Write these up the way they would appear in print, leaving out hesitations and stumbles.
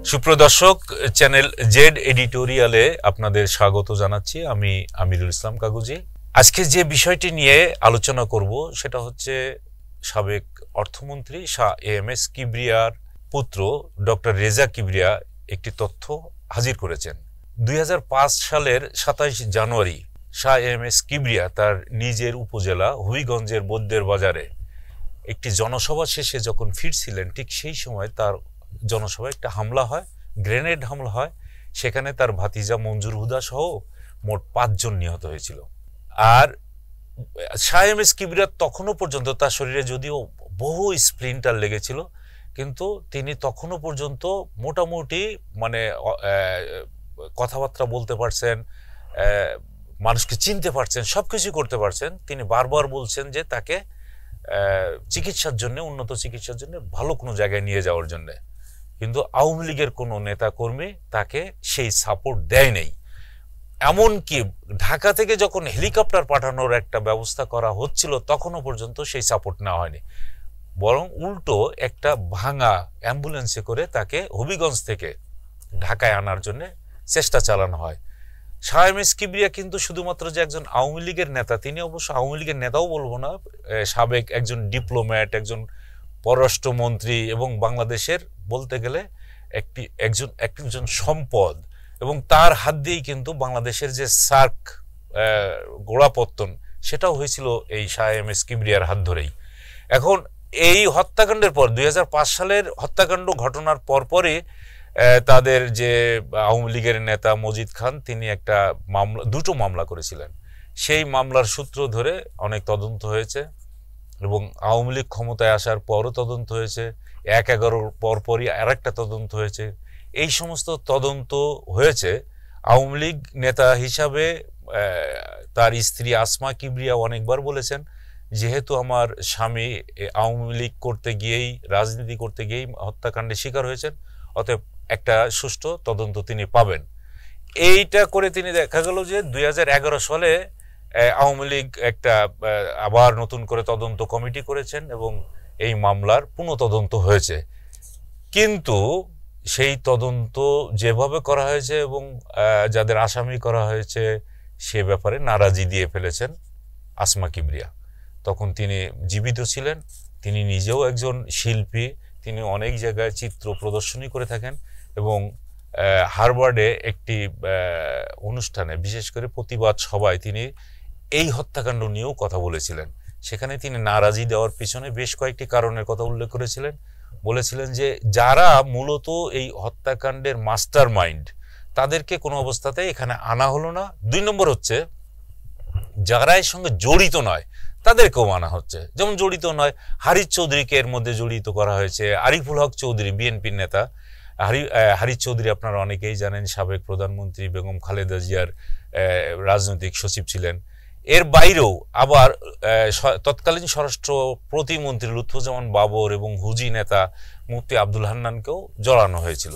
সুপ্রদর্শক channel Z এডিটোরিয়ালে আপনাদের স্বাগত জানাচ্ছি। আমি আমিরুল ইসলাম কাগুজি। আজকে যে বিষয়টি নিয়ে আলোচনা করব সেটা হচ্ছে সাবেক অর্থমন্ত্রী শাহ এএমএস কিবরিয়ার পুত্র ডক্টর রেজা কিবরিয়া একটি তথ্য হাজির করেছেন। 2005 সালের 27 জানুয়ারি শাহ এএমএস কিবরিয়া তার নিজের উপজেলা হবিগঞ্জের বৌদ্ধের বাজারে একটি জনসভা শেষে যখন ফিরছিলেন, ঠিক সেই সময় তার জনসভায় একটা হামলা হয়, গ্রেনেড হামলা হয়। সেখানে তার ভাতিজা মঞ্জুর হুদা সহ মোট 5 জন নিহত হয়েছিল। আর শাহ এএমএস কিবরিয়া তখনও পর্যন্ত তার শরীরে যদিও বহু স্প্লিন্টার লেগেছিল, কিন্তু তিনি তখনও পর্যন্ত মোটামুটি কথাবার্তা বলতে পারছেন, মানুষকে চিনতে পারছেন, সবকিছু করতে পারছেন। তিনি বারবার বলছেন যে তাকে চিকিৎসার জন্য, উন্নত চিকিৎসার জন্য ভালো কোনো জায়গায় নিয়ে যাওয়ার জন্য, কিন্তু আওয়ামী লীগের কোনো নেতা কর্মী তাকে সেই সাপোর্ট দেয় নাই। এমনকি ঢাকা থেকে যখন হেলিকপ্টার পাঠানোর একটা ব্যবস্থা করা হচ্ছিল তখনও পর্যন্ত সেই সাপোর্ট নেওয়া হয়নি, বরং উল্টো একটা ভাঙা অ্যাম্বুলেন্সে করে তাকে হবিগঞ্জ থেকে ঢাকায় আনার জন্য চেষ্টা চালানো হয়। শাহ এএমএস কিবরিয়া কিন্তু শুধুমাত্র যে একজন আওয়ামী লীগের নেতা, তিনি অবশ্য আওয়ামী লীগের নেতাও বলবো না, সাবেক একজন ডিপ্লোম্যাট, একজন পররাষ্ট্রমন্ত্রী এবং বাংলাদেশের বলতে গেলে একজন সম্পদ। এবং তার হাত দিয়েই কিন্তু বাংলাদেশের যে সার্ক গোড়াপত্তন সেটাও হয়েছিল এই শাহ এএমএস কিবরিয়ার হাত ধরেই। এখন এই হত্যাকাণ্ডের পর 2005 সালের হত্যাকাণ্ড ঘটনার পরপরই তাদের যে আওয়ামী লীগের নেতা মজিদ খান, তিনি একটা দুটো মামলা করেছিলেন। সেই মামলার সূত্র ধরে অনেক তদন্ত হয়েছে এবং আওয়ামী লীগ ক্ষমতায় আসার পরও তদন্ত হয়েছে, 1/11 পরপরই আরেকটা তদন্ত হয়েছে। এই সমস্ত তদন্ত হয়েছে। আওয়ামী লীগ নেতা হিসাবে তার স্ত্রী আসমা কিবরিয়া অনেকবার বলেছেন, যেহেতু আমার স্বামী আওয়ামী লীগ করতে গিয়েই, রাজনীতি করতে গিয়েই হত্যাকাণ্ডের শিকার হয়েছেন, অতএব একটা সুষ্ঠু তদন্ত তিনি পাবেন। এইটা করে তিনি দেখা গেল যে 2011 সালে আওয়ামী লীগ একটা আবার নতুন করে তদন্ত কমিটি করেছেন এবং এই মামলার পুনঃতদন্ত হয়েছে। কিন্তু সেই তদন্ত যেভাবে করা হয়েছে এবং যাদের আসামি করা হয়েছে সে ব্যাপারে নারাজি দিয়ে ফেলেছেন আসমা কিবরিয়া। তখন তিনি জীবিত ছিলেন, তিনি নিজেও একজন শিল্পী, তিনি অনেক জায়গায় চিত্র প্রদর্শনী করে থাকেন এবং হার্ভার্ডে একটি অনুষ্ঠানে, বিশেষ করে প্রতিবাদ সভায় তিনি এই হত্যাকাণ্ড নিয়েও কথা বলেছিলেন। সেখানে তিনি নারাজি দেওয়ার পিছনে বেশ কয়েকটি কারণের কথা উল্লেখ করেছিলেন। বলেছিলেন যে যারা মূলত এই হত্যাকাণ্ডের মাস্টার মাইন্ড, তাদেরকে কোনো অবস্থাতে এখানে আনা হলো না। 2 নম্বর হচ্ছে যারা এর সঙ্গে জড়িত নয় তাদেরকেও আনা হচ্ছে। যেমন জড়িত নয়, হারিস চৌধুরীকে এর মধ্যে জড়িত করা হয়েছে। আরিফুল হক চৌধুরী, বিএনপির নেতা। হারিস চৌধুরী আপনারা অনেকেই জানেন, সাবেক প্রধানমন্ত্রী বেগম খালেদা জিয়ার রাজনৈতিক সচিব ছিলেন। এর বাইরেও আবার তৎকালীন স্বরাষ্ট্র প্রতিমন্ত্রী লুৎফুজ্জামান বাবর এবং হুজি নেতা মুফতি আব্দুল হান্নানকেও জড়ানো হয়েছিল।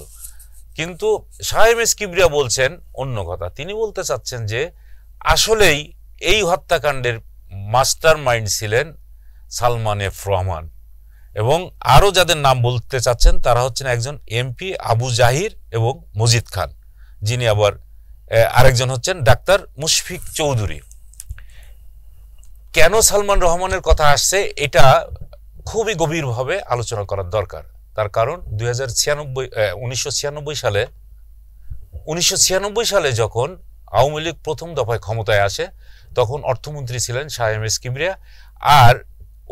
কিন্তু শাহ এএমএস কিবরিয়া বলছেন অন্য কথা। তিনি বলতে চাচ্ছেন যে আসলেই এই হত্যাকাণ্ডের মাস্টার মাইন্ড ছিলেন সালমান এফ রহমান, এবং আরও যাদের নাম বলতে চাচ্ছেন তারা হচ্ছেন একজন এমপি আবু জাহির এবং মজিদ খান, যিনি আবার আরেকজন হচ্ছেন ডাক্তার মুশফিক চৌধুরী। কেন সালমান রহমানের কথা আসছে এটা খুবই গভীরভাবে আলোচনা করার দরকার। তার কারণ 1996 সালে যখন আওয়ামী লীগ প্রথম দফায় ক্ষমতায় আসে, তখন অর্থমন্ত্রী ছিলেন শাহ এএমএস কিবরিয়া। আর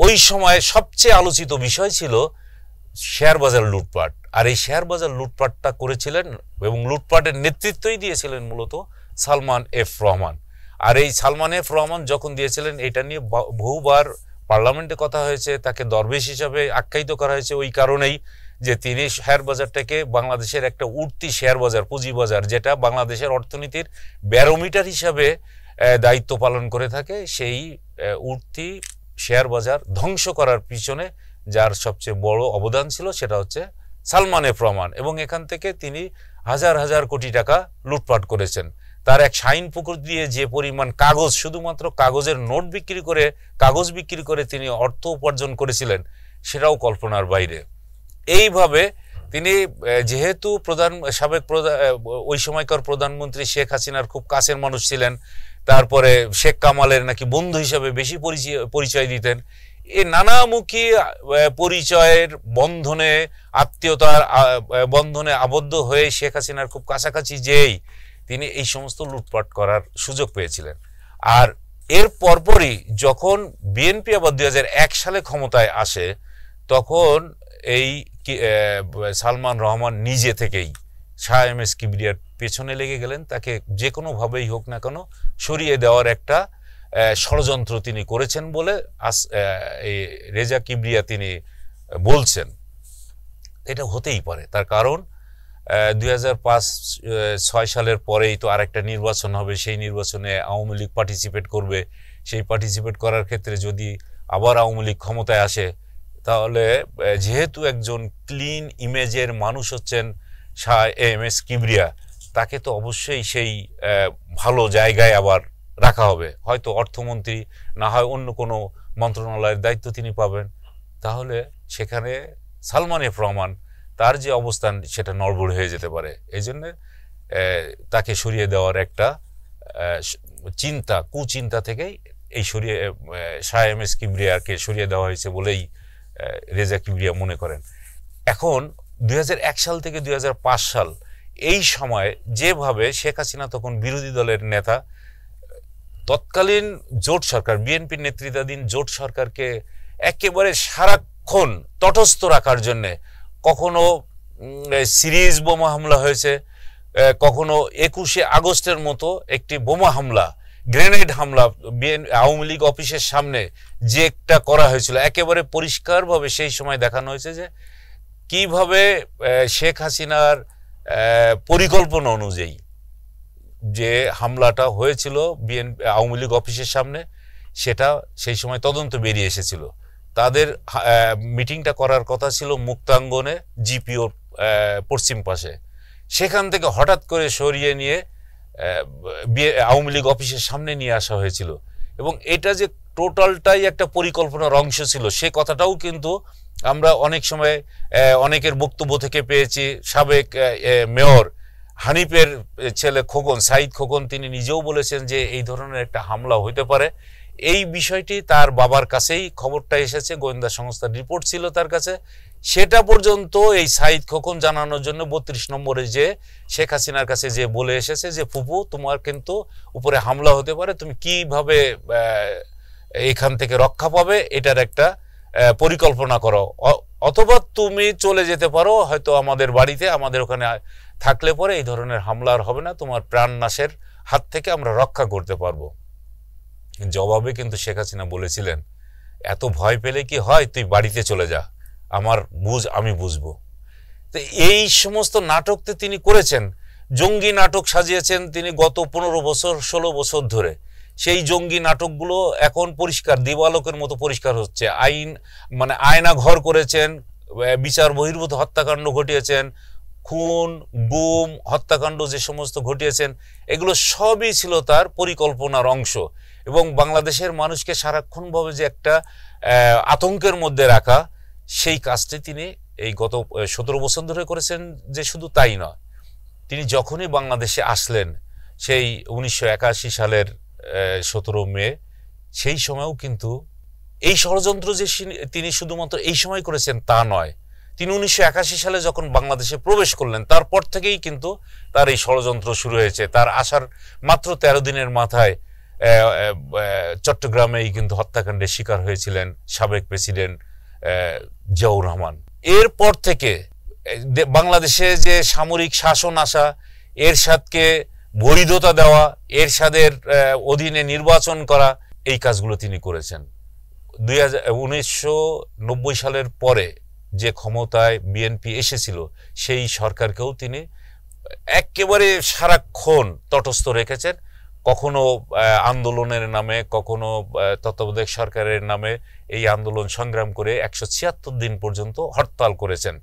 ওই সময় সবচেয়ে আলোচিত বিষয় ছিল শেয়ার বাজার লুটপাট। আর এই শেয়ার বাজার লুটপাটটা করেছিলেন এবং লুটপাটের নেতৃত্বই দিয়েছিলেন মূলত সালমান এফ রহমান। আর এই সালমান এফ রহমান যখন দিয়েছিলেন, এটা নিয়ে বহুবার পার্লামেন্টে কথা হয়েছে, তাকে দরবেশ হিসাবে আখ্যায়িত করা হয়েছে ওই কারণেই যে তিনি শেয়ার বাজারটাকে বাংলাদেশের একটা উঠতি শেয়ার বাজার, পুঁজিবাজার, যেটা বাংলাদেশের অর্থনীতির ব্যারোমিটার হিসাবে দায়িত্ব পালন করে থাকে, সেই উঠতি শেয়ার বাজার ধ্বংস করার পিছনে যার সবচেয়ে বড় অবদান ছিল সেটা হচ্ছে সালমান এফ রহমান। এবং এখান থেকে তিনি হাজার হাজার কোটি টাকা লুটপাট করেছেন। তার এক শাইন পুকুর দিয়ে যে পরিমাণ কাগজ, শুধুমাত্র কাগজের নোট বিক্রি করে, কাগজ বিক্রি করে তিনি অর্থ উপার্জন করেছিলেন, সেটাও কল্পনার বাইরে। এইভাবে তিনি যেহেতু সাবেক ওই সময়কার প্রধানমন্ত্রী শেখ হাসিনার খুব কাছের মানুষ ছিলেন, তারপরে শেখ কামালের নাকি বন্ধু হিসাবে বেশি পরিচয় দিতেন, এই নানামুখী পরিচয়ের বন্ধনে, আত্মীয়তার বন্ধনে আবদ্ধ হয়ে শেখ হাসিনার খুব কাছাকাছি যেই তিনি এই সমস্ত লুটপাট করার সুযোগ পেয়েছিলেন। আর এর পরপরই যখন বিএনপি আবার 2001 সালে ক্ষমতায় আসে, তখন এই সালমান রহমান নিজে থেকেই শাহ এম এস কিবরিয়ার পেছনে লেগে গেলেন, তাকে যে কোনোভাবেই হোক না কেন সরিয়ে দেওয়ার একটা ষড়যন্ত্র তিনি করেছেন বলে এই রেজা কিবরিয়া তিনি বলছেন। এটা হতেই পারে, তার কারণ 2005-06 সালের পরেই তো আরেকটা নির্বাচন হবে, সেই নির্বাচনে আওয়ামী লীগ পার্টিসিপেট করবে। সেই পার্টিসিপেট করার ক্ষেত্রে যদি আবার আওয়ামী লীগ ক্ষমতায় আসে, তাহলে যেহেতু একজন ক্লিন ইমেজের মানুষ হচ্ছেন শাহ এম এস কিবরিয়া, তাকে তো অবশ্যই সেই ভালো জায়গায় আবার রাখা হবে, হয়তো অর্থমন্ত্রী, না হয় অন্য কোনো মন্ত্রণালয়ের দায়িত্ব তিনি পাবেন। তাহলে সেখানে সালমান এফ রহমান তার যে অবস্থান সেটা নড়বড় হয়ে যেতে পারে। এই জন্যে তাকে সরিয়ে দেওয়ার একটা কুচিন্তা থেকেই এই শাহ এম এস কিবরিয়াকে সরিয়ে দেওয়া হয়েছে বলেই রেজা কিবরিয়া মনে করেন। এখন 2001 সাল থেকে 2005 সাল এই সময় যেভাবে শেখ হাসিনা তখন বিরোধী দলের নেতা, তৎকালীন জোট সরকার, বিএনপির নেতৃত্বাধীন জোট সরকারকে একেবারে সারাক্ষণ তটস্থ রাখার জন্যে কখনো সিরিজ বোমা হামলা হয়েছে, কখনো 21শে আগস্টের মতো একটি বোমা হামলা, গ্রেনেড হামলা আওয়ামী লীগ অফিসের সামনে যে একটা করা হয়েছিল, একেবারে পরিষ্কারভাবে সেই সময় দেখানো হয়েছে যে কিভাবে শেখ হাসিনার পরিকল্পনা অনুযায়ী যে হামলাটা হয়েছিল আওয়ামী লীগ অফিসের সামনে, সেটা সেই সময় তদন্ত বেরিয়ে এসেছিল। তাদের মিটিংটা করার কথা ছিল মুক্তাঙ্গনে, জিপিওর পশ্চিম পাশে, সেখান থেকে হঠাৎ করে সরিয়ে নিয়ে আওয়ামী লীগ অফিসের সামনে নিয়ে আসা হয়েছিল। এবং এটা যে টোটালটাই একটা পরিকল্পনার অংশ ছিল, সে কথাটাও কিন্তু আমরা অনেক সময় অনেকের বক্তব্য থেকে পেয়েছি। সাবেক মেয়র হানিফের ছেলে খোকন, সাইদ খোকন, তিনি নিজেও বলেছেন যে এই ধরনের একটা হামলা হইতে পারে। এই বিষয়টি তার বাবার কাছেই খবরটা এসেছে, গোয়েন্দা সংস্থার রিপোর্ট ছিল তার কাছে। সেটা পর্যন্ত এই সাইদ খোকন জানানোর জন্য 32 নম্বরে যে শেখ হাসিনার কাছে যে বলে এসেছে যে ফুপু, তোমার কিন্তু উপরে হামলা হতে পারে, তুমি কিভাবে এখান থেকে রক্ষা পাবে এটার একটা পরিকল্পনা করো, অথবা তুমি চলে যেতে পারো হয়তো আমাদের বাড়িতে, আমাদের ওখানে থাকলে পরে এই ধরনের হামলা আর হবে না, তোমার প্রাণ নাশের হাত থেকে আমরা রক্ষা করতে পারবো। জবাবে কিন্তু শেখ হাসিনা বলেছিলেন, এত ভয় পেলে কি হয়, তুই বাড়িতে চলে যা, আমি বুঝবো। তো এই সমস্ত নাটক তো তিনি করেছেন, জঙ্গি নাটক সাজিয়েছেন তিনি গত 15-16 বছর ধরে। সেই জঙ্গি নাটকগুলো এখন পরিষ্কার, দিবালোকের মতো পরিষ্কার হচ্ছে। আয়না ঘর করেছেন, বিচার বহির্ভূত হত্যাকাণ্ড ঘটিয়েছেন, খুন, গুম, হত্যাকাণ্ড যে সমস্ত ঘটিয়েছেন, এগুলো সবই ছিল তার পরিকল্পনার অংশ। এবং বাংলাদেশের মানুষকে সারাক্ষণভাবে যে একটা আতঙ্কের মধ্যে রাখা, সেই কাজটি তিনি এই গত 17 বছর ধরে করেছেন। যে শুধু তাই নয়, তিনি যখনই বাংলাদেশে আসলেন, সেই 1981 সালের 17 মে, সেই সময়ও কিন্তু এই ষড়যন্ত্র যে তিনি শুধুমাত্র এই সময় করেছেন তা নয়, তিনি 1981 সালে যখন বাংলাদেশে প্রবেশ করলেন তারপর থেকেই কিন্তু তার এই ষড়যন্ত্র শুরু হয়েছে। তার আসার মাত্র 13 দিনের মাথায় চট্টগ্রামেই কিন্তু হত্যাকাণ্ডের শিকার হয়েছিলেন সাবেক প্রেসিডেন্ট জিয়াউর রহমান। এরপর থেকে বাংলাদেশে যে সামরিক শাসন আসা, এরশাদকে বৈধতা দেওয়া, এরশাদের অধীনে নির্বাচন করা, এই কাজগুলো তিনি করেছেন। 1990 সালের পরে যে ক্ষমতায় বিএনপি এসেছিল, সেই সরকারকেও তিনি একেবারে সারাক্ষণ তটস্থ রেখেছেন। কখনো আন্দোলনের নামে, কখনো তত্ত্বাবধায়ক সরকারের নামে এই আন্দোলন সংগ্রাম করে 176 দিন পর্যন্ত হরতাল করেছেন।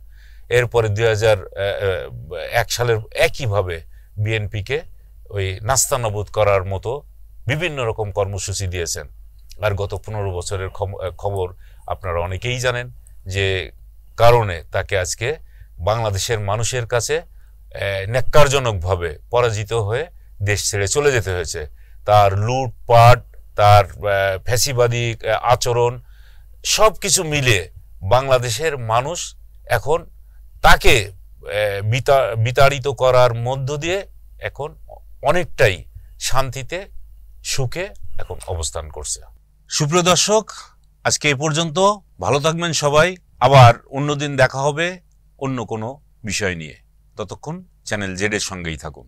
এরপরে 2001 সালের একইভাবে বিএনপিকে ওই নাস্তানাবুদ করার মতো বিভিন্ন রকম কর্মসূচি দিয়েছেন। আর গত 15 বছরের খবর আপনারা অনেকেই জানেন, যে কারণে তাকে আজকে বাংলাদেশের মানুষের কাছে ন্যাক্কারজনকভাবে পরাজিত হয়ে দেশ ছেড়ে চলে যেতে হয়েছে। তার লুটপাট, তার ফ্যাসিবাদী আচরণ সব কিছু মিলে বাংলাদেশের মানুষ এখন তাকে বিতাড়িত করার মধ্য দিয়ে এখন অনেকটাই শান্তিতে সুখে এখন অবস্থান করছে। সুপ্রিয় দর্শক, আজকে এ পর্যন্ত। ভালো থাকবেন সবাই। আবার অন্যদিন দেখা হবে অন্য কোনো বিষয় নিয়ে। ততক্ষণ চ্যানেল জেড এর সঙ্গেই থাকুন।